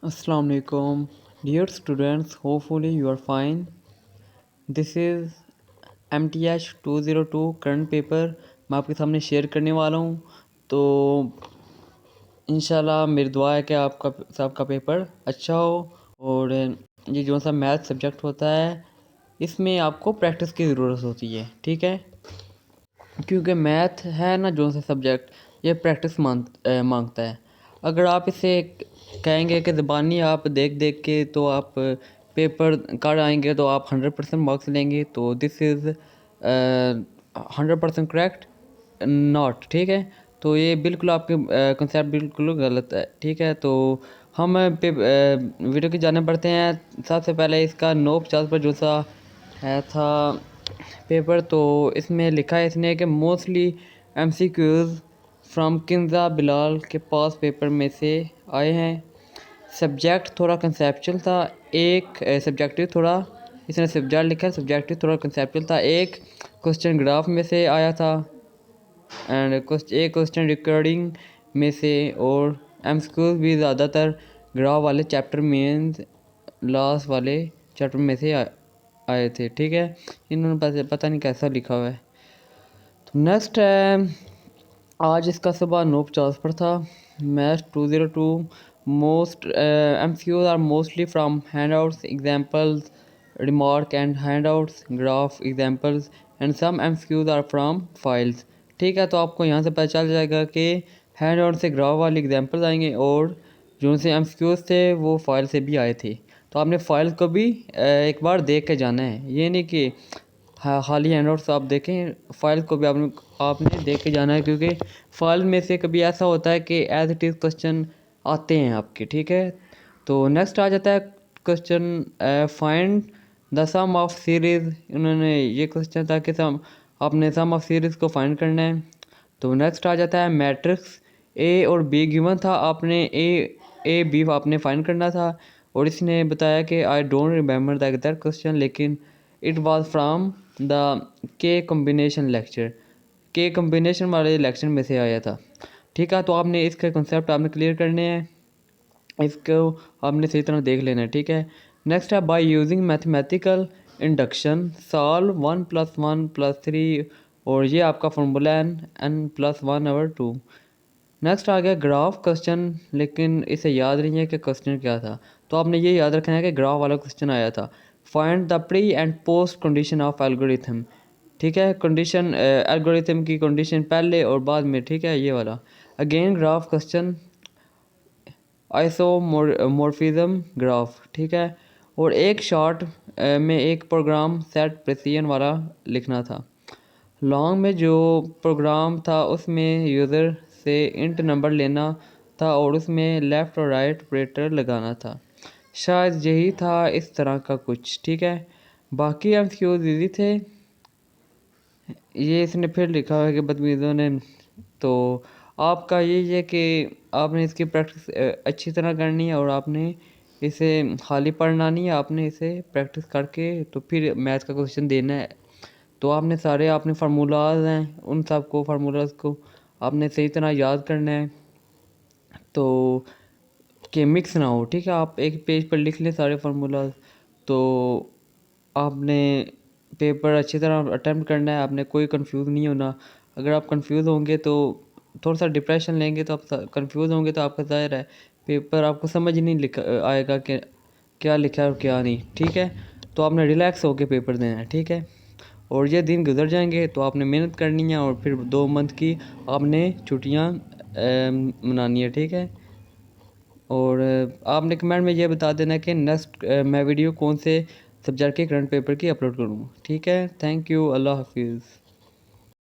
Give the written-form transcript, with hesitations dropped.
Assalamu alaikum. Dear students, hopefully you are fine. This is MTH 202 current paper मैं आपके सामने share करने वाला हूँ। तो इंशाल्लाह मेरी दुआ है कि आपका सबका पेपर अच्छा हो। और ये जो सा मैथ सब्जेक्ट होता है इसमें आपको प्रैक्टिस की ज़रूरत होती है, ठीक है। क्योंकि मैथ है ना जो सा सब्जेक्ट, ये प्रैक्टिस मांगता है। अगर आप इसे कहेंगे कि ज़बानी आप देख देख के तो आप पेपर कर आएंगे तो आप 100% मार्क्स लेंगे, तो दिस इज़ 100% करेक्ट नॉट, ठीक है। तो ये बिल्कुल आपके कंसेप्ट बिल्कुल गलत है, ठीक है। तो हम वीडियो की जाने पड़ते हैं। सबसे पहले इसका 950 पर जो सा है था पेपर, तो इसमें लिखा है इसने कि mostly MCQs from Kinza Bilal के पास पेपर में से आए हैं। सब्जेक्ट थोड़ा कंसेप्चुअल था, एक सब्जेक्टिव थोड़ा, इसने सब्जेक्ट लिखा है, सब्जेक्टिव थोड़ा कंसेप्चुअल था। एक क्वेश्चन ग्राफ में से आया था एंड एक क्वेश्चन रिकॉर्डिंग में से, और MCQs भी ज़्यादातर ग्राफ वाले चैप्टर में लास्ट वाले चैप्टर में से आए थे, ठीक है। इन्होंने पता नहीं कैसा लिखा हुआ है। तो नेक्स्ट है, आज इसका सुबह 9:50 पर था। Math 202 most MCQs are mostly from handouts, examples, remark and handouts, graph examples and some MCQs are from files, ठीक है। तो आपको यहाँ से पता चल जाएगा कि हैंडआउट से ग्राफ वाले एग्जाम्पल्स आएंगे और जो से MCQs थे वो फाइल से भी आए थे। तो आपने फाइल को भी एक बार देख के जाना है, ये नहीं कि हाँ खाली हैंडआउट्स आप देखें, फाइल को भी आपने देख के जाना है। क्योंकि फाइल में से कभी ऐसा होता है कि एज इट इज़ क्वेश्चन आते हैं आपके, ठीक है। तो नेक्स्ट आ जाता है question find the sum of series. उन्होंने ये क्वेश्चन था कि आपने सम ऑफ सीरीज़ को फाइंड करना है। तो नेक्स्ट आ जाता है मैट्रिक्स ए और बी गिवन था, आपने ए बी आपने फाइंड करना था। और इसने बताया कि I don't remember the exact question, लेकिन इट वाज फ्राम द के कॉम्बिनेशन लेक्चर, के कॉम्बिनेशन वाले लेक्चर में से आया था, ठीक है। तो आपने इसके कॉन्सेप्ट आपने क्लियर करने हैं, इसको आपने सही तरह देख लेना है, ठीक है। नेक्स्ट है by using mathematical induction solve 1+1+3, और ये आपका फॉर्मूला है n+1/2। नेक्स्ट आ गया ग्राफ क्वेश्चन, लेकिन इसे याद नहीं है कि क्वेश्चन क्या था। तो आपने ये याद रखना है कि ग्राफ वाला क्वेश्चन आया था। Find the pre and post condition of algorithm, ठीक है। कंडीशन एल्गोरिथम की कंडीशन पहले और बाद में, ठीक है, ये वाला। Again graph question, isomorphism graph, ठीक है। और एक शॉर्ट में एक प्रोग्राम सेट प्रेसिजन वाला लिखना था। लॉन्ग में जो प्रोग्राम था उसमें यूज़र से इंट नंबर लेना था और उसमें लेफ़्ट और राइट ऑपरेटर लगाना था। शायद यही था इस तरह का कुछ, ठीक है। बाकी MCQs ईजी थे। ये इसने फिर लिखा हुआ है कि बदतमीज़ों ने। तो आपका यही है कि आपने इसकी प्रैक्टिस अच्छी तरह करनी है और आपने इसे खाली पढ़ना नहीं है, आपने इसे प्रैक्टिस करके तो फिर मैथ का क्वेश्चन देना है। तो आपने सारे आपने फार्मूलाज हैं, उन सब को फार्मूलाज को आपने सही तरह याद करना है, तो कि मिक्स ना हो, ठीक है। आप एक पेज पर लिख लें सारे फार्मूलाज, तो आपने पेपर अच्छी तरह अटेम्प्ट करना है, आपने कोई कंफ्यूज नहीं होना। अगर आप कंफ्यूज होंगे तो थोड़ा सा डिप्रेशन लेंगे, तो आप कंफ्यूज होंगे तो आपका ज़ाहिर है पेपर आपको समझ ही नहीं आएगा कि क्या लिखा है और क्या नहीं, ठीक है। तो आपने रिलैक्स होकर पेपर देना है, ठीक है। और ये दिन गुजर जाएंगे तो आपने मेहनत करनी है और फिर 2 मंथ की आपने छुट्टियाँ मनानी है, ठीक है। और आपने कमेंट में ये बता देना कि नेक्स्ट मैं वीडियो कौन से सब्जेक्ट के करंट पेपर की अपलोड करूँ, ठीक है। थैंक यू, अल्लाह हाफिज़।